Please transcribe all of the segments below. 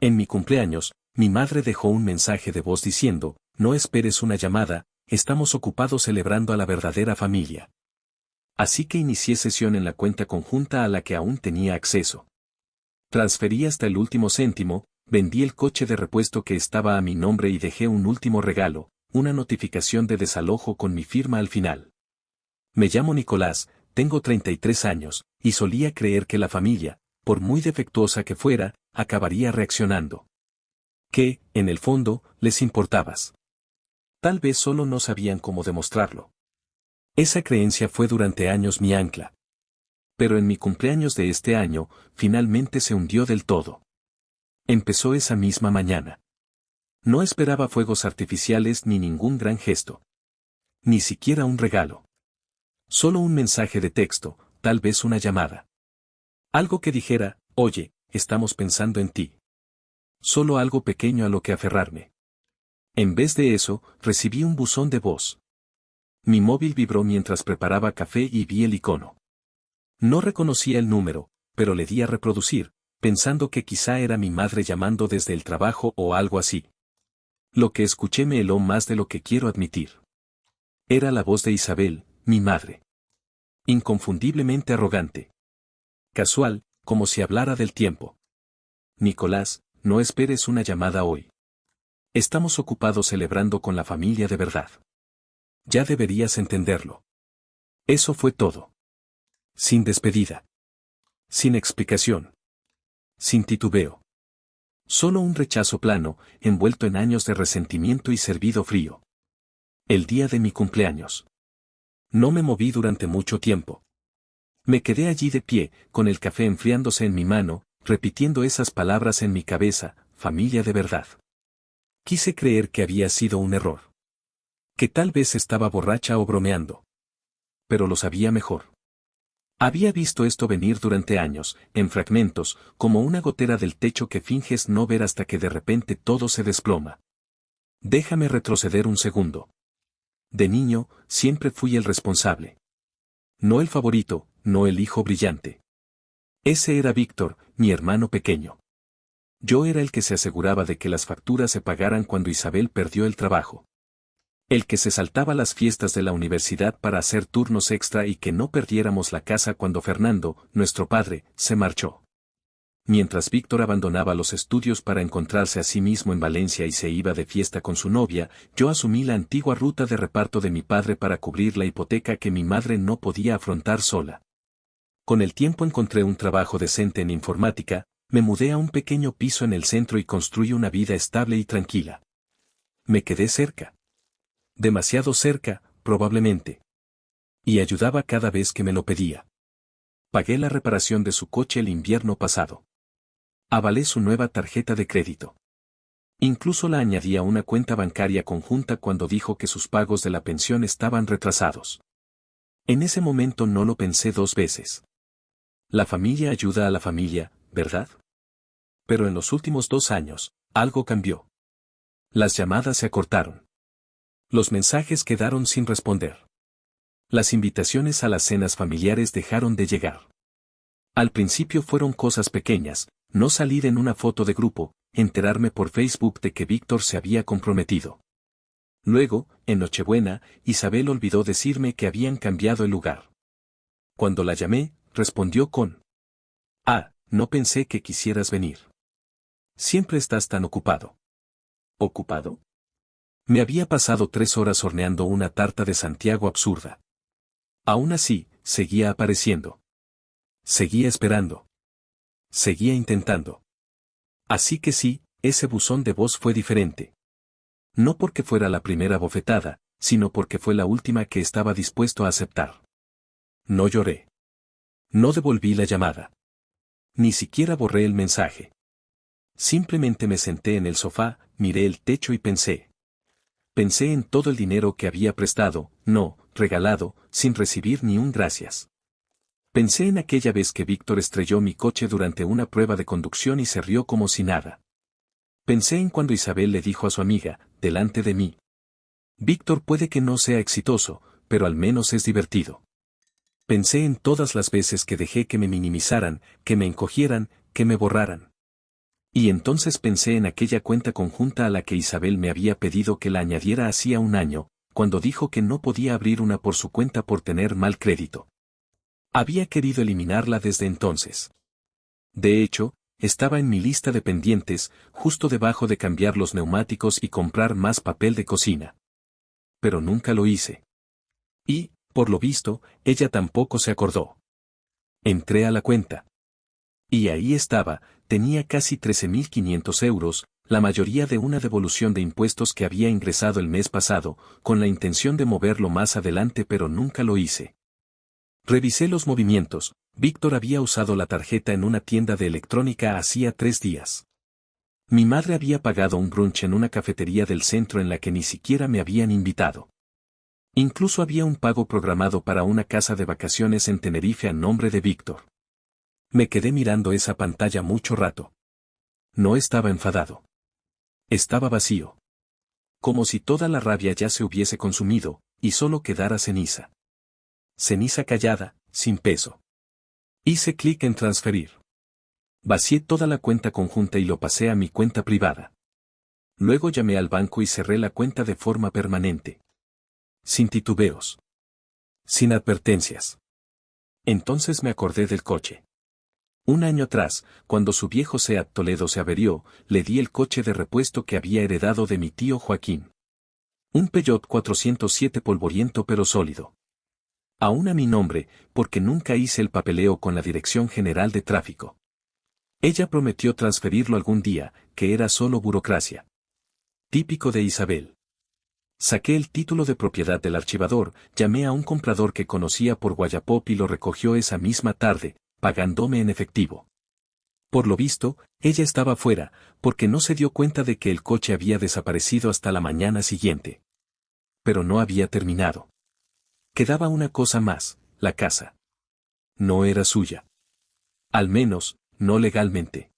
En mi cumpleaños, mi madre dejó un mensaje de voz diciendo, no esperes una llamada, estamos ocupados celebrando a la verdadera familia. Así que inicié sesión en la cuenta conjunta a la que aún tenía acceso. Transferí hasta el último céntimo, vendí el coche de repuesto que estaba a mi nombre y dejé un último regalo, una notificación de desalojo con mi firma al final. Me llamo Nicolás, tengo 33 años, y solía creer que la familia, por muy defectuosa que fuera, acabaría reaccionando. Que, en el fondo, les importabas. Tal vez solo no sabían cómo demostrarlo. Esa creencia fue durante años mi ancla. Pero en mi cumpleaños de este año, finalmente se hundió del todo. Empezó esa misma mañana. No esperaba fuegos artificiales ni ningún gran gesto. Ni siquiera un regalo. Solo un mensaje de texto, tal vez una llamada. Algo que dijera, oye, estamos pensando en ti. Solo algo pequeño a lo que aferrarme. En vez de eso, recibí un buzón de voz. Mi móvil vibró mientras preparaba café y vi el icono. No reconocía el número, pero le di a reproducir, pensando que quizá era mi madre llamando desde el trabajo o algo así. Lo que escuché me heló más de lo que quiero admitir. Era la voz de Isabel, mi madre. Inconfundiblemente arrogante. Casual, como si hablara del tiempo. Nicolás, no esperes una llamada hoy. Estamos ocupados celebrando con la familia de verdad. Ya deberías entenderlo. Eso fue todo. Sin despedida. Sin explicación. Sin titubeo. Solo un rechazo plano, envuelto en años de resentimiento y servido frío. El día de mi cumpleaños. No me moví durante mucho tiempo. Me quedé allí de pie, con el café enfriándose en mi mano, repitiendo esas palabras en mi cabeza, familia de verdad. Quise creer que había sido un error. Que tal vez estaba borracha o bromeando. Pero lo sabía mejor. Había visto esto venir durante años, en fragmentos, como una gotera del techo que finges no ver hasta que de repente todo se desploma. Déjame retroceder un segundo. De niño, siempre fui el responsable. No el favorito, no el hijo brillante. Ese era Víctor, mi hermano pequeño. Yo era el que se aseguraba de que las facturas se pagaran cuando Isabel perdió el trabajo. El que se saltaba las fiestas de la universidad para hacer turnos extra y que no perdiéramos la casa cuando Fernando, nuestro padre, se marchó. Mientras Víctor abandonaba los estudios para encontrarse a sí mismo en Valencia y se iba de fiesta con su novia, yo asumí la antigua ruta de reparto de mi padre para cubrir la hipoteca que mi madre no podía afrontar sola. Con el tiempo encontré un trabajo decente en informática, me mudé a un pequeño piso en el centro y construí una vida estable y tranquila. Me quedé cerca. Demasiado cerca, probablemente. Y ayudaba cada vez que me lo pedía. Pagué la reparación de su coche el invierno pasado. Avalé su nueva tarjeta de crédito. Incluso la añadí a una cuenta bancaria conjunta cuando dijo que sus pagos de la pensión estaban retrasados. En ese momento no lo pensé dos veces. La familia ayuda a la familia, ¿verdad? Pero en los últimos 2 años, algo cambió. Las llamadas se acortaron. Los mensajes quedaron sin responder. Las invitaciones a las cenas familiares dejaron de llegar. Al principio fueron cosas pequeñas, no salir en una foto de grupo, enterarme por Facebook de que Víctor se había comprometido. Luego, en Nochebuena, Isabel olvidó decirme que habían cambiado el lugar. Cuando la llamé, respondió con: «Ah, no pensé que quisieras venir. Siempre estás tan ocupado». ¿Ocupado? Me había pasado 3 horas horneando una tarta de Santiago absurda. Aún así, seguía apareciendo. Seguía esperando. Seguía intentando. Así que sí, ese buzón de voz fue diferente. No porque fuera la primera bofetada, sino porque fue la última que estaba dispuesto a aceptar. No lloré. No devolví la llamada. Ni siquiera borré el mensaje. Simplemente me senté en el sofá, miré el techo y pensé. Pensé en todo el dinero que había prestado, no, regalado, sin recibir ni un gracias. Pensé en aquella vez que Víctor estrelló mi coche durante una prueba de conducción y se rió como si nada. Pensé en cuando Isabel le dijo a su amiga, delante de mí: «Víctor puede que no sea exitoso, pero al menos es divertido». Pensé en todas las veces que dejé que me minimizaran, que me encogieran, que me borraran. Y entonces pensé en aquella cuenta conjunta a la que Isabel me había pedido que la añadiera hacía un año, cuando dijo que no podía abrir una por su cuenta por tener mal crédito. Había querido eliminarla desde entonces. De hecho, estaba en mi lista de pendientes, justo debajo de cambiar los neumáticos y comprar más papel de cocina. Pero nunca lo hice. Y, por lo visto, ella tampoco se acordó. Entré a la cuenta. Y ahí estaba, tenía casi 13.500 euros, la mayoría de una devolución de impuestos que había ingresado el mes pasado, con la intención de moverlo más adelante pero nunca lo hice. Revisé los movimientos. Víctor había usado la tarjeta en una tienda de electrónica hacía 3 días. Mi madre había pagado un brunch en una cafetería del centro en la que ni siquiera me habían invitado. Incluso había un pago programado para una casa de vacaciones en Tenerife a nombre de Víctor. Me quedé mirando esa pantalla mucho rato. No estaba enfadado. Estaba vacío. Como si toda la rabia ya se hubiese consumido, y solo quedara ceniza. Ceniza callada, sin peso. Hice clic en transferir. Vacié toda la cuenta conjunta y lo pasé a mi cuenta privada. Luego llamé al banco y cerré la cuenta de forma permanente. Sin titubeos. Sin advertencias. Entonces me acordé del coche. Un año atrás, cuando su viejo Seat Toledo se averió, le di el coche de repuesto que había heredado de mi tío Joaquín. Un Peugeot 407 polvoriento pero sólido. Aún a mi nombre, porque nunca hice el papeleo con la Dirección General de Tráfico. Ella prometió transferirlo algún día, que era solo burocracia. Típico de Isabel. Saqué el título de propiedad del archivador, llamé a un comprador que conocía por Wallapop y lo recogió esa misma tarde, pagándome en efectivo. Por lo visto, ella estaba fuera, porque no se dio cuenta de que el coche había desaparecido hasta la mañana siguiente. Pero no había terminado. Quedaba una cosa más, la casa. No era suya. Al menos, no legalmente.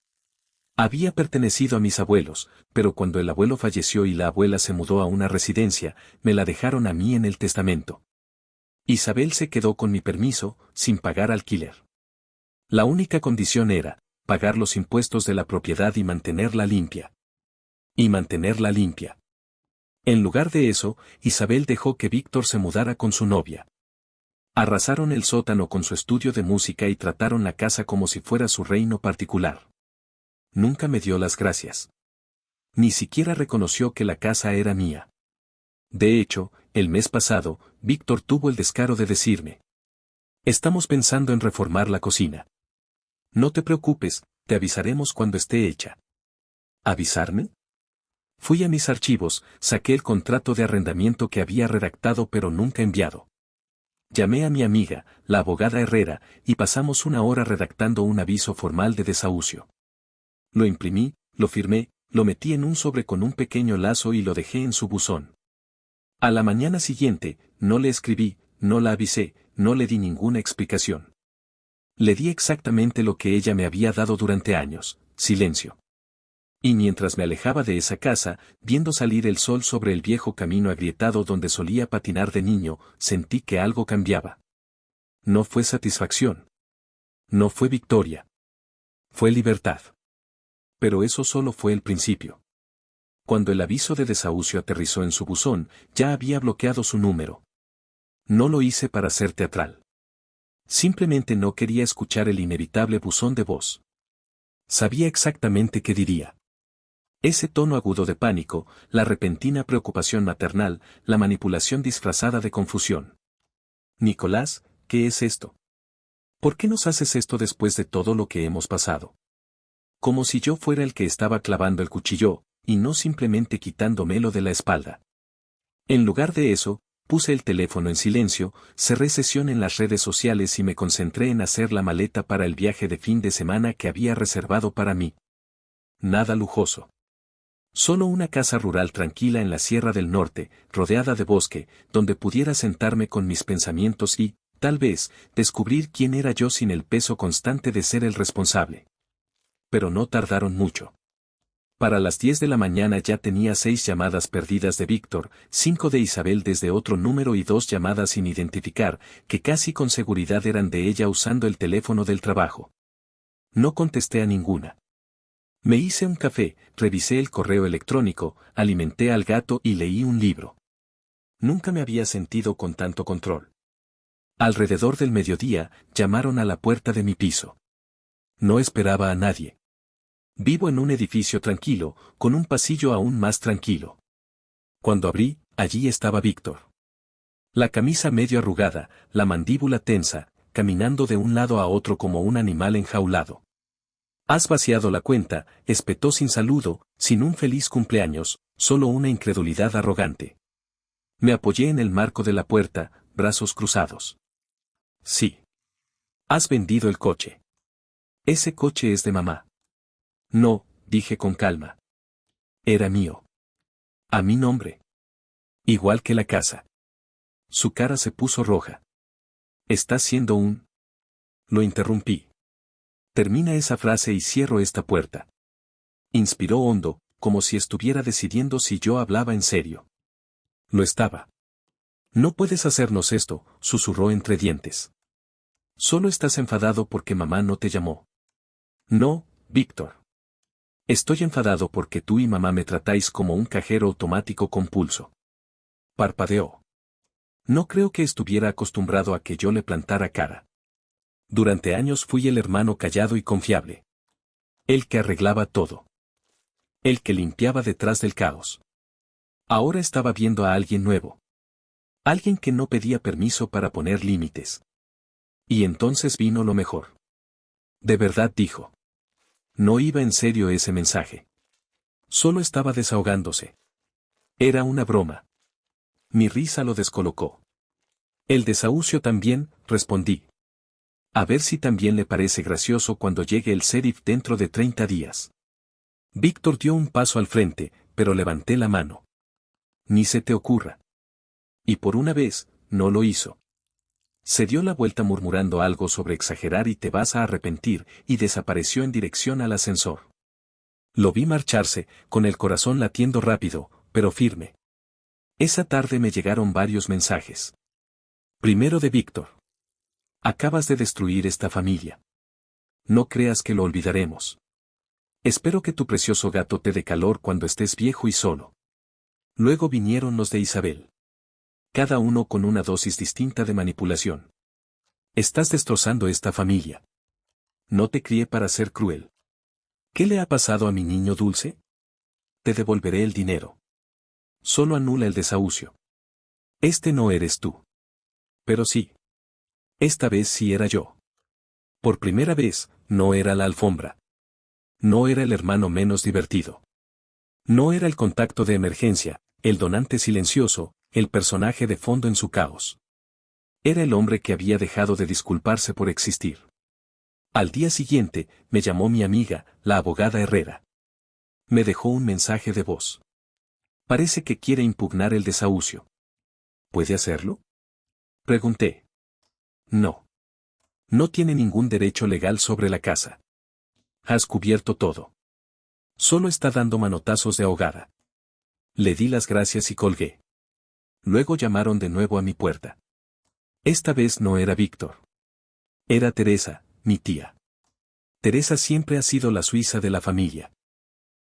Había pertenecido a mis abuelos, pero cuando el abuelo falleció y la abuela se mudó a una residencia, me la dejaron a mí en el testamento. Isabel se quedó con mi permiso, sin pagar alquiler. La única condición era, pagar los impuestos de la propiedad y mantenerla limpia. Y mantenerla limpia. En lugar de eso, Isabel dejó que Víctor se mudara con su novia. Arrasaron el sótano con su estudio de música y trataron la casa como si fuera su reino particular. Nunca me dio las gracias. Ni siquiera reconoció que la casa era mía. De hecho, el mes pasado, Víctor tuvo el descaro de decirme: estamos pensando en reformar la cocina. No te preocupes, te avisaremos cuando esté hecha. ¿Avisarme? Fui a mis archivos, saqué el contrato de arrendamiento que había redactado pero nunca enviado. Llamé a mi amiga, la abogada Herrera, y pasamos una hora redactando un aviso formal de desahucio. Lo imprimí, lo firmé, lo metí en un sobre con un pequeño lazo y lo dejé en su buzón. A la mañana siguiente, no le escribí, no la avisé, no le di ninguna explicación. Le di exactamente lo que ella me había dado durante años: silencio. Y mientras me alejaba de esa casa, viendo salir el sol sobre el viejo camino agrietado donde solía patinar de niño, sentí que algo cambiaba. No fue satisfacción. No fue victoria. Fue libertad. Pero eso solo fue el principio. Cuando el aviso de desahucio aterrizó en su buzón, ya había bloqueado su número. No lo hice para ser teatral. Simplemente no quería escuchar el inevitable buzón de voz. Sabía exactamente qué diría. Ese tono agudo de pánico, la repentina preocupación maternal, la manipulación disfrazada de confusión. Nicolás, ¿qué es esto? ¿Por qué nos haces esto después de todo lo que hemos pasado? Como si yo fuera el que estaba clavando el cuchillo, y no simplemente quitándomelo de la espalda. En lugar de eso, puse el teléfono en silencio, cerré sesión en las redes sociales y me concentré en hacer la maleta para el viaje de fin de semana que había reservado para mí. Nada lujoso. Solo una casa rural tranquila en la Sierra del Norte, rodeada de bosque, donde pudiera sentarme con mis pensamientos y, tal vez, descubrir quién era yo sin el peso constante de ser el responsable. Pero no tardaron mucho. Para las 10 de la mañana ya tenía 6 llamadas perdidas de Víctor, 5 de Isabel desde otro número y 2 llamadas sin identificar, que casi con seguridad eran de ella usando el teléfono del trabajo. No contesté a ninguna. Me hice un café, revisé el correo electrónico, alimenté al gato y leí un libro. Nunca me había sentido con tanto control. Alrededor del mediodía, llamaron a la puerta de mi piso. No esperaba a nadie. Vivo en un edificio tranquilo, con un pasillo aún más tranquilo. Cuando abrí, allí estaba Víctor. La camisa medio arrugada, la mandíbula tensa, caminando de un lado a otro como un animal enjaulado. «¿Has vaciado la cuenta?», espetó sin saludo, sin un feliz cumpleaños, solo una incredulidad arrogante. Me apoyé en el marco de la puerta, brazos cruzados. «Sí». «¿Has vendido el coche?». «Ese coche es de mamá». «No», dije con calma. «Era mío. A mi nombre. Igual que la casa». Su cara se puso roja. «¿Estás siendo un...?» Lo interrumpí. «Termina esa frase y cierro esta puerta». Inspiró hondo, como si estuviera decidiendo si yo hablaba en serio. Lo estaba. «No puedes hacernos esto», susurró entre dientes. «Solo estás enfadado porque mamá no te llamó». «No, Víctor. Estoy enfadado porque tú y mamá me tratáis como un cajero automático con pulso». Parpadeó. No creo que estuviera acostumbrado a que yo le plantara cara. Durante años fui el hermano callado y confiable. El que arreglaba todo. El que limpiaba detrás del caos. Ahora estaba viendo a alguien nuevo. Alguien que no pedía permiso para poner límites. Y entonces vino lo mejor. «De verdad», dijo. No iba en serio ese mensaje. Solo estaba desahogándose. Era una broma. Mi risa lo descolocó. «El desahucio también», respondí. «A ver si también le parece gracioso cuando llegue el sheriff dentro de 30 días». Víctor dio un paso al frente, pero levanté la mano. «Ni se te ocurra». Y por una vez, no lo hizo. Se dio la vuelta murmurando algo sobre exagerar y te vas a arrepentir, y desapareció en dirección al ascensor. Lo vi marcharse, con el corazón latiendo rápido, pero firme. Esa tarde me llegaron varios mensajes. Primero de Víctor. «Acabas de destruir esta familia. No creas que lo olvidaremos. Espero que tu precioso gato te dé calor cuando estés viejo y solo». Luego vinieron los de Isabel. Cada uno con una dosis distinta de manipulación. «Estás destrozando esta familia. No te crié para ser cruel. ¿Qué le ha pasado a mi niño dulce? Te devolveré el dinero. Solo anula el desahucio. Este no eres tú». Pero sí. Esta vez sí era yo. Por primera vez, no era la alfombra. No era el hermano menos divertido. No era el contacto de emergencia, el donante silencioso, el personaje de fondo en su caos. Era el hombre que había dejado de disculparse por existir. Al día siguiente, me llamó mi amiga, la abogada Herrera. Me dejó un mensaje de voz. Parece que quiere impugnar el desahucio. ¿Puede hacerlo?, pregunté. No. No tiene ningún derecho legal sobre la casa. Has cubierto todo. Solo está dando manotazos de ahogada. Le di las gracias y colgué. Luego llamaron de nuevo a mi puerta. Esta vez no era Víctor. Era Teresa, mi tía. Teresa siempre ha sido la suiza de la familia.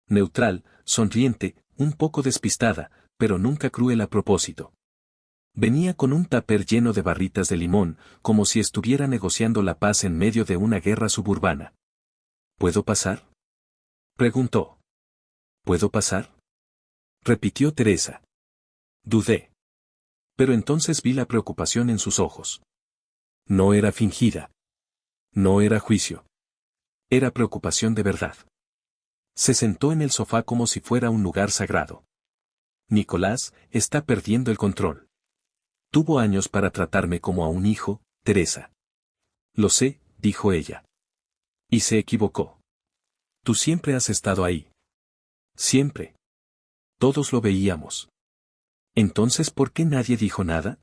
Neutral, sonriente, un poco despistada, pero nunca cruel a propósito. Venía con un tupper lleno de barritas de limón, como si estuviera negociando la paz en medio de una guerra suburbana. ¿Puedo pasar?, preguntó. ¿Puedo pasar?, repitió Teresa. Dudé. Pero entonces vi la preocupación en sus ojos. No era fingida. No era juicio. Era preocupación de verdad. Se sentó en el sofá como si fuera un lugar sagrado. Nicolás está perdiendo el control. Tuvo años para tratarme como a un hijo, Teresa. Lo sé, dijo ella. Y se equivocó. Tú siempre has estado ahí. Siempre. Todos lo veíamos. Entonces, ¿por qué nadie dijo nada?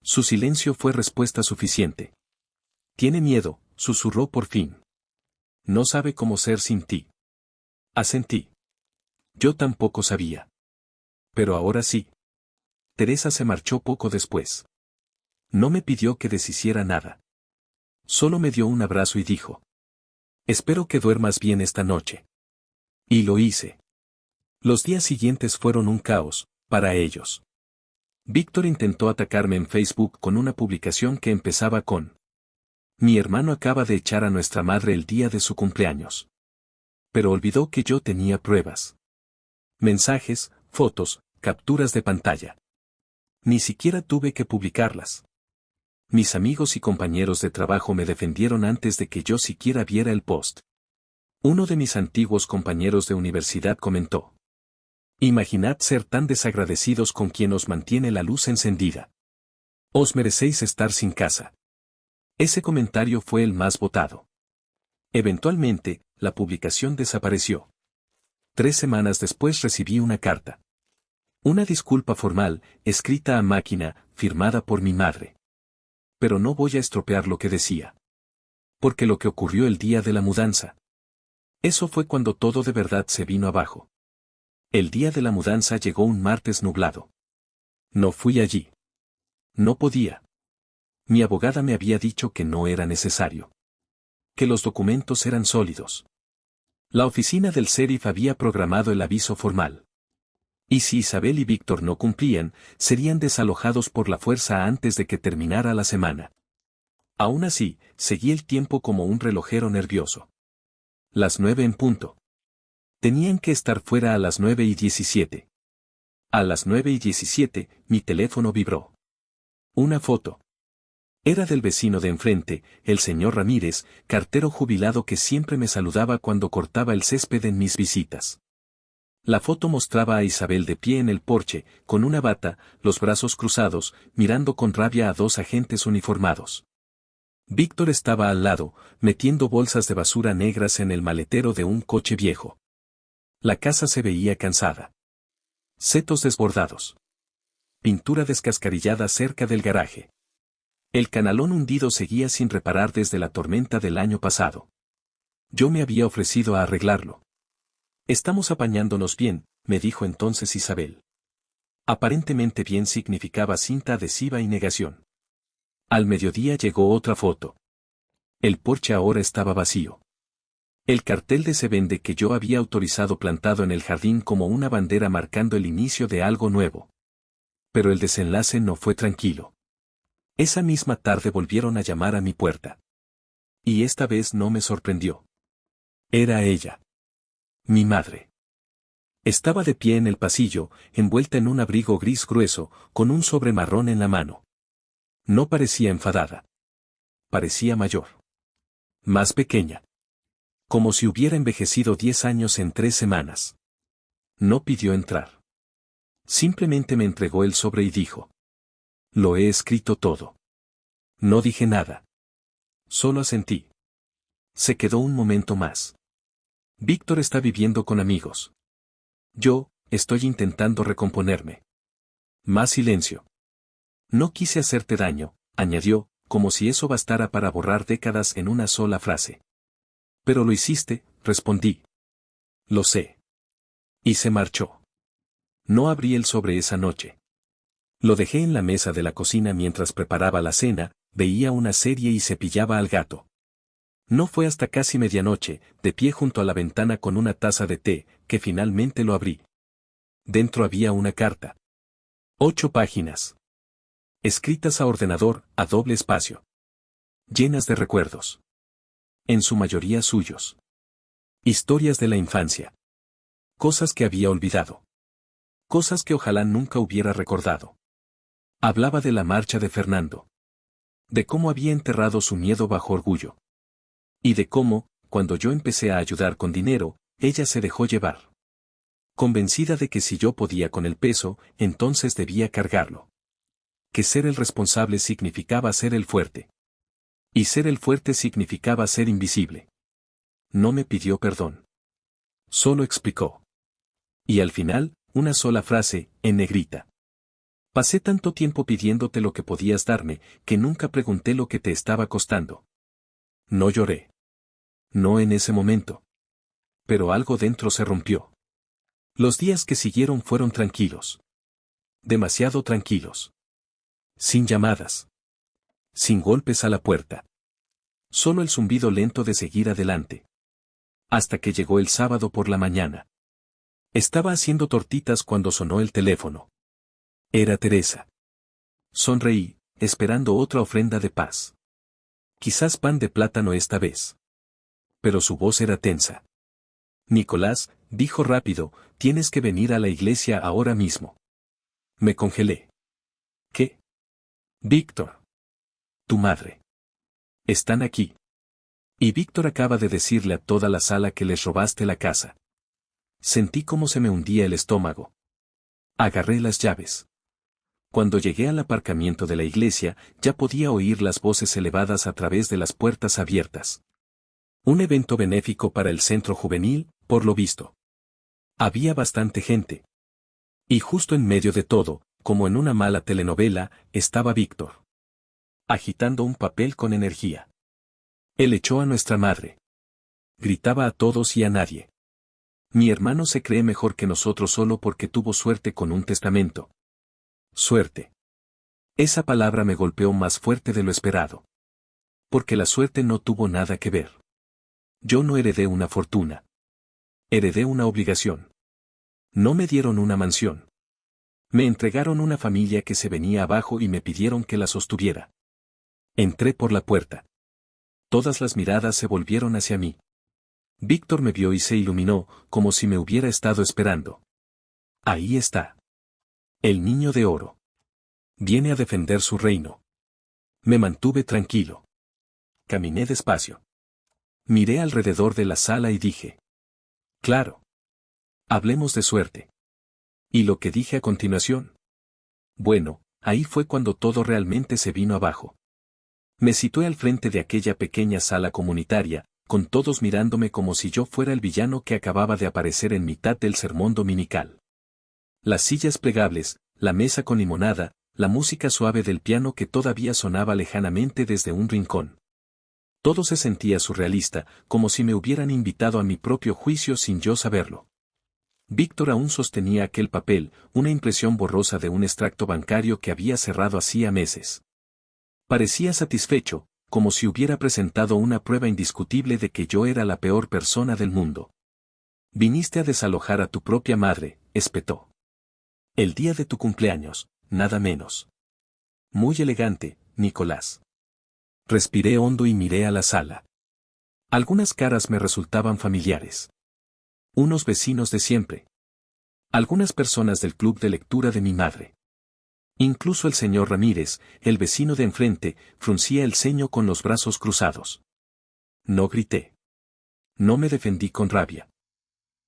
Su silencio fue respuesta suficiente. Tiene miedo, susurró por fin. No sabe cómo ser sin ti. Asentí. Yo tampoco sabía. Pero ahora sí. Teresa se marchó poco después. No me pidió que deshiciera nada. Solo me dio un abrazo y dijo: espero que duermas bien esta noche. Y lo hice. Los días siguientes fueron un caos, para ellos. Víctor intentó atacarme en Facebook con una publicación que empezaba con: mi hermano acaba de echar a nuestra madre el día de su cumpleaños. Pero olvidó que yo tenía pruebas. Mensajes, fotos, capturas de pantalla. Ni siquiera tuve que publicarlas. Mis amigos y compañeros de trabajo me defendieron antes de que yo siquiera viera el post. Uno de mis antiguos compañeros de universidad comentó: imaginad ser tan desagradecidos con quien os mantiene la luz encendida. Os merecéis estar sin casa. Ese comentario fue el más votado. Eventualmente, la publicación desapareció. 3 semanas después recibí una carta. Una disculpa formal, escrita a máquina, firmada por mi madre. Pero no voy a estropear lo que decía. Porque lo que ocurrió el día de la mudanza. Eso fue cuando todo de verdad se vino abajo. El día de la mudanza llegó un martes nublado. No fui allí. No podía. Mi abogada me había dicho que no era necesario. Que los documentos eran sólidos. La oficina del sheriff había programado el aviso formal. Y si Isabel y Víctor no cumplían, serían desalojados por la fuerza antes de que terminara la semana. Aún así, seguí el tiempo como un relojero nervioso. Las 9 en punto. Tenían que estar fuera a las 9:17. A las 9:17, mi teléfono vibró. Una foto. Era del vecino de enfrente, el señor Ramírez, cartero jubilado que siempre me saludaba cuando cortaba el césped en mis visitas. La foto mostraba a Isabel de pie en el porche, con una bata, los brazos cruzados, mirando con rabia a 2 agentes uniformados. Víctor estaba al lado, metiendo bolsas de basura negras en el maletero de un coche viejo. La casa se veía cansada. Setos desbordados. Pintura descascarillada cerca del garaje. El canalón hundido seguía sin reparar desde la tormenta del año pasado. Yo me había ofrecido a arreglarlo. Estamos apañándonos bien, me dijo entonces Isabel. Aparentemente bien significaba cinta adhesiva y negación. Al mediodía llegó otra foto. El porche ahora estaba vacío. El cartel de se vende que yo había autorizado plantado en el jardín como una bandera marcando el inicio de algo nuevo. Pero el desenlace no fue tranquilo. Esa misma tarde volvieron a llamar a mi puerta. Y esta vez no me sorprendió. Era ella. Mi madre. Estaba de pie en el pasillo, envuelta en un abrigo gris grueso, con un sobre marrón en la mano. No parecía enfadada. Parecía mayor. Más pequeña. Como si hubiera envejecido 10 años en 3 semanas. No pidió entrar. Simplemente me entregó el sobre y dijo: lo he escrito todo. No dije nada. Solo asentí. Se quedó un momento más. Víctor está viviendo con amigos. Yo, estoy intentando recomponerme. Más silencio. No quise hacerte daño, añadió, como si eso bastara para borrar décadas en una sola frase. Pero lo hiciste, respondí. Lo sé. Y se marchó. No abrí el sobre esa noche. Lo dejé en la mesa de la cocina mientras preparaba la cena, veía una serie y cepillaba al gato. No fue hasta casi medianoche, de pie junto a la ventana con una taza de té, que finalmente lo abrí. Dentro había una carta. 8 páginas. Escritas a ordenador, a doble espacio. Llenas de recuerdos. En su mayoría suyos. Historias de la infancia. Cosas que había olvidado. Cosas que ojalá nunca hubiera recordado. Hablaba de la marcha de Fernando. De cómo había enterrado su miedo bajo orgullo. Y de cómo, cuando yo empecé a ayudar con dinero, ella se dejó llevar. Convencida de que si yo podía con el peso, entonces debía cargarlo. Que ser el responsable significaba ser el fuerte. Y ser el fuerte significaba ser invisible. No me pidió perdón. Solo explicó. Y al final, una sola frase, en negrita. Pasé tanto tiempo pidiéndote lo que podías darme, que nunca pregunté lo que te estaba costando. No lloré. No en ese momento. Pero algo dentro se rompió. Los días que siguieron fueron tranquilos. Demasiado tranquilos. Sin llamadas. Sin golpes a la puerta. Solo el zumbido lento de seguir adelante. Hasta que llegó el sábado por la mañana. Estaba haciendo tortitas cuando sonó el teléfono. Era Teresa. Sonreí, esperando otra ofrenda de paz. Quizás pan de plátano esta vez. Pero su voz era tensa. Nicolás, dijo rápido, tienes que venir a la iglesia ahora mismo. Me congelé. ¿Qué? Víctor. Tu madre. Están aquí. Y Víctor acaba de decirle a toda la sala que les robaste la casa. Sentí cómo se me hundía el estómago. Agarré las llaves. Cuando llegué al aparcamiento de la iglesia, ya podía oír las voces elevadas a través de las puertas abiertas. Un evento benéfico para el centro juvenil, por lo visto. Había bastante gente. Y justo en medio de todo, como en una mala telenovela, estaba Víctor. Agitando un papel con energía. Él echó a nuestra madre. Gritaba a todos y a nadie. Mi hermano se cree mejor que nosotros solo porque tuvo suerte con un testamento. Suerte. Esa palabra me golpeó más fuerte de lo esperado. Porque la suerte no tuvo nada que ver. Yo no heredé una fortuna. Heredé una obligación. No me dieron una mansión. Me entregaron una familia que se venía abajo y me pidieron que la sostuviera. Entré por la puerta. Todas las miradas se volvieron hacia mí. Víctor me vio y se iluminó, como si me hubiera estado esperando. Ahí está. El niño de oro. Viene a defender su reino. Me mantuve tranquilo. Caminé despacio. Miré alrededor de la sala y dije. Claro. Hablemos de suerte. ¿Y lo que dije a continuación? Bueno, ahí fue cuando todo realmente se vino abajo. Me situé al frente de aquella pequeña sala comunitaria, con todos mirándome como si yo fuera el villano que acababa de aparecer en mitad del sermón dominical. Las sillas plegables, la mesa con limonada, la música suave del piano que todavía sonaba lejanamente desde un rincón. Todo se sentía surrealista, como si me hubieran invitado a mi propio juicio sin yo saberlo. Víctor aún sostenía aquel papel, una impresión borrosa de un extracto bancario que había cerrado hacía meses. Parecía satisfecho, como si hubiera presentado una prueba indiscutible de que yo era la peor persona del mundo. Viniste a desalojar a tu propia madre, espetó. El día de tu cumpleaños, nada menos. Muy elegante, Nicolás. Respiré hondo y miré a la sala. Algunas caras me resultaban familiares. Unos vecinos de siempre. Algunas personas del club de lectura de mi madre. Incluso el señor Ramírez, el vecino de enfrente, fruncía el ceño con los brazos cruzados. No grité. No me defendí con rabia.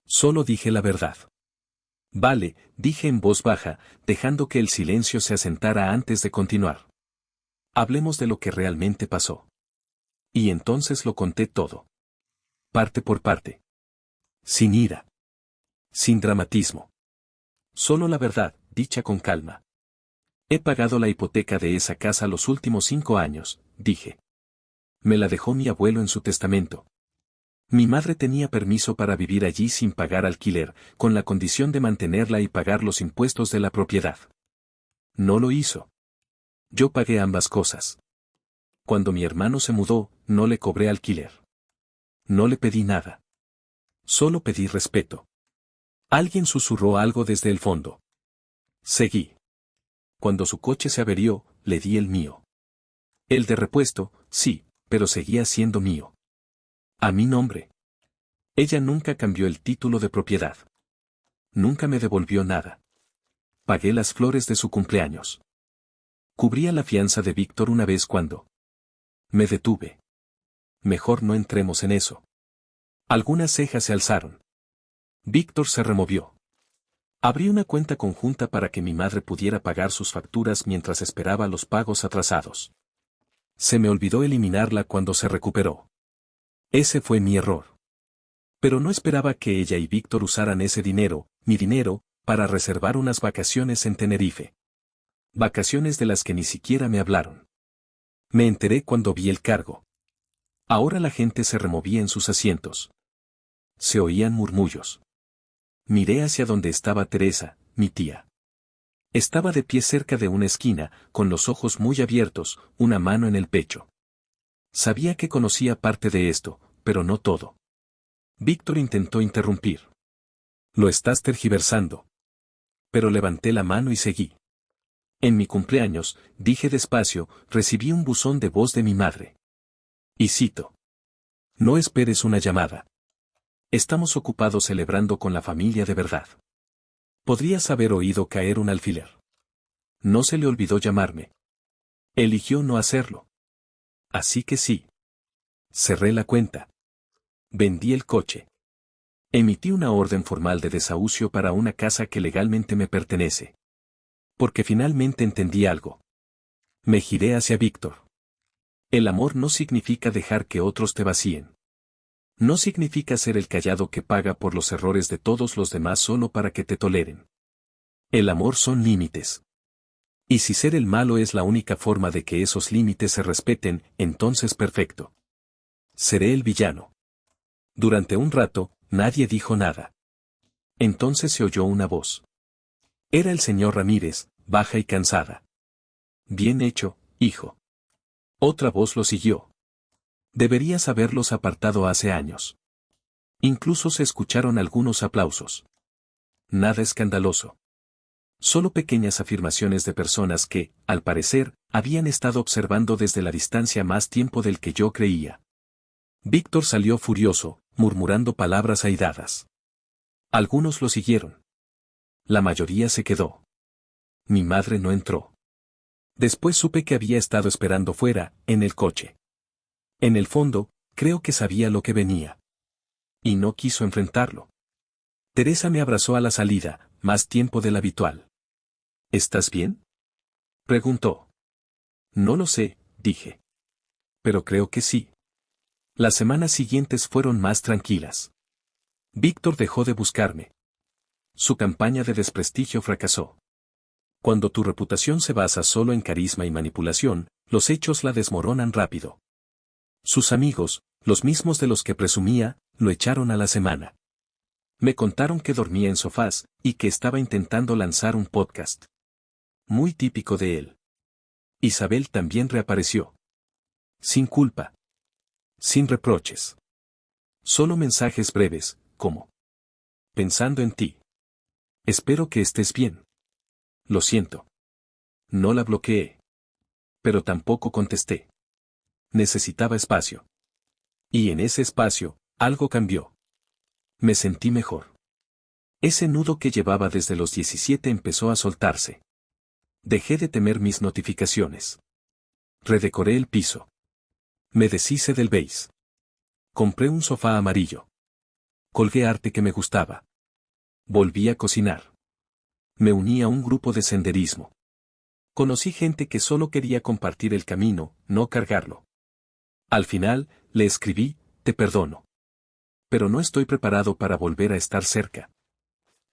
Solo dije la verdad. Vale, dije en voz baja, dejando que el silencio se asentara antes de continuar. Hablemos de lo que realmente pasó. Y entonces lo conté todo. Parte por parte. Sin ira. Sin dramatismo. Solo la verdad, dicha con calma. He pagado la hipoteca de esa casa los últimos 5 años, dije. Me la dejó mi abuelo en su testamento. Mi madre tenía permiso para vivir allí sin pagar alquiler, con la condición de mantenerla y pagar los impuestos de la propiedad. No lo hizo. Yo pagué ambas cosas. Cuando mi hermano se mudó, no le cobré alquiler. No le pedí nada. Solo pedí respeto. Alguien susurró algo desde el fondo. Seguí. Cuando su coche se averió, le di el mío. El de repuesto, sí, pero seguía siendo mío. A mi nombre. Ella nunca cambió el título de propiedad. Nunca me devolvió nada. Pagué las flores de su cumpleaños. Cubría la fianza de Víctor una vez cuando. Me detuve. Mejor no entremos en eso. Algunas cejas se alzaron. Víctor se removió. Abrí una cuenta conjunta para que mi madre pudiera pagar sus facturas mientras esperaba los pagos atrasados. Se me olvidó eliminarla cuando se recuperó. Ese fue mi error. Pero no esperaba que ella y Víctor usaran ese dinero, mi dinero, para reservar unas vacaciones en Tenerife. Vacaciones de las que ni siquiera me hablaron. Me enteré cuando vi el cargo. Ahora la gente se removía en sus asientos. Se oían murmullos. Miré hacia donde estaba Teresa, mi tía. Estaba de pie cerca de una esquina, con los ojos muy abiertos, una mano en el pecho. Sabía que conocía parte de esto, pero no todo. Víctor intentó interrumpir. Lo estás tergiversando. Pero levanté la mano y seguí. En mi cumpleaños, dije despacio, recibí un buzón de voz de mi madre. Y cito. No esperes una llamada. Estamos ocupados celebrando con la familia de verdad. Podrías haber oído caer un alfiler. No se le olvidó llamarme. Eligió no hacerlo. Así que sí. Cerré la cuenta. Vendí el coche. Emití una orden formal de desahucio para una casa que legalmente me pertenece. Porque finalmente entendí algo. Me giré hacia Víctor. El amor no significa dejar que otros te vacíen. No significa ser el callado que paga por los errores de todos los demás solo para que te toleren. El amor son límites. Y si ser el malo es la única forma de que esos límites se respeten, entonces perfecto. Seré el villano. Durante un rato, nadie dijo nada. Entonces se oyó una voz. Era el señor Ramírez, baja y cansada. Bien hecho, hijo. Otra voz lo siguió. Deberías haberlos apartado hace años. Incluso se escucharon algunos aplausos. Nada escandaloso. Solo pequeñas afirmaciones de personas que, al parecer, habían estado observando desde la distancia más tiempo del que yo creía. Víctor salió furioso, murmurando palabras airadas. Algunos lo siguieron. La mayoría se quedó. Mi madre no entró. Después supe que había estado esperando fuera, en el coche. En el fondo, creo que sabía lo que venía. Y no quiso enfrentarlo. Teresa me abrazó a la salida, más tiempo del habitual. ¿Estás bien?, preguntó. No lo sé, dije. Pero creo que sí. Las semanas siguientes fueron más tranquilas. Víctor dejó de buscarme. Su campaña de desprestigio fracasó. Cuando tu reputación se basa solo en carisma y manipulación, los hechos la desmoronan rápido. Sus amigos, los mismos de los que presumía, lo echaron a la semana. Me contaron que dormía en sofás, y que estaba intentando lanzar un podcast. Muy típico de él. Isabel también reapareció. Sin culpa. Sin reproches. Solo mensajes breves, como: pensando en ti. Espero que estés bien. Lo siento. No la bloqueé. Pero tampoco contesté. Necesitaba espacio. Y en ese espacio, algo cambió. Me sentí mejor. Ese nudo que llevaba desde los 17 empezó a soltarse. Dejé de temer mis notificaciones. Redecoré el piso. Me deshice del beige. Compré un sofá amarillo. Colgué arte que me gustaba. Volví a cocinar. Me uní a un grupo de senderismo. Conocí gente que solo quería compartir el camino, no cargarlo. Al final, le escribí: te perdono. Pero no estoy preparado para volver a estar cerca.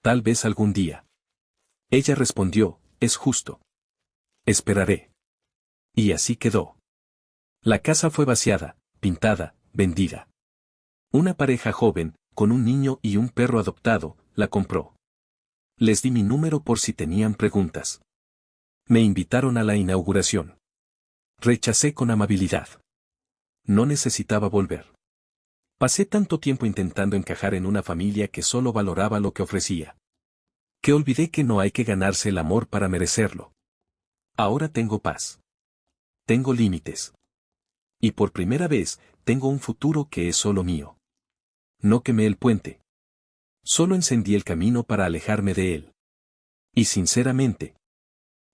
Tal vez algún día. Ella respondió: es justo. Esperaré. Y así quedó. La casa fue vaciada, pintada, vendida. Una pareja joven, con un niño y un perro adoptado, la compró. Les di mi número por si tenían preguntas. Me invitaron a la inauguración. Rechacé con amabilidad. No necesitaba volver. Pasé tanto tiempo intentando encajar en una familia que solo valoraba lo que ofrecía, que olvidé que no hay que ganarse el amor para merecerlo. Ahora tengo paz. Tengo límites. Y por primera vez, tengo un futuro que es solo mío. No quemé el puente. Solo encendí el camino para alejarme de él. Y sinceramente,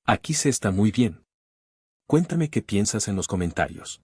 aquí se está muy bien. Cuéntame qué piensas en los comentarios.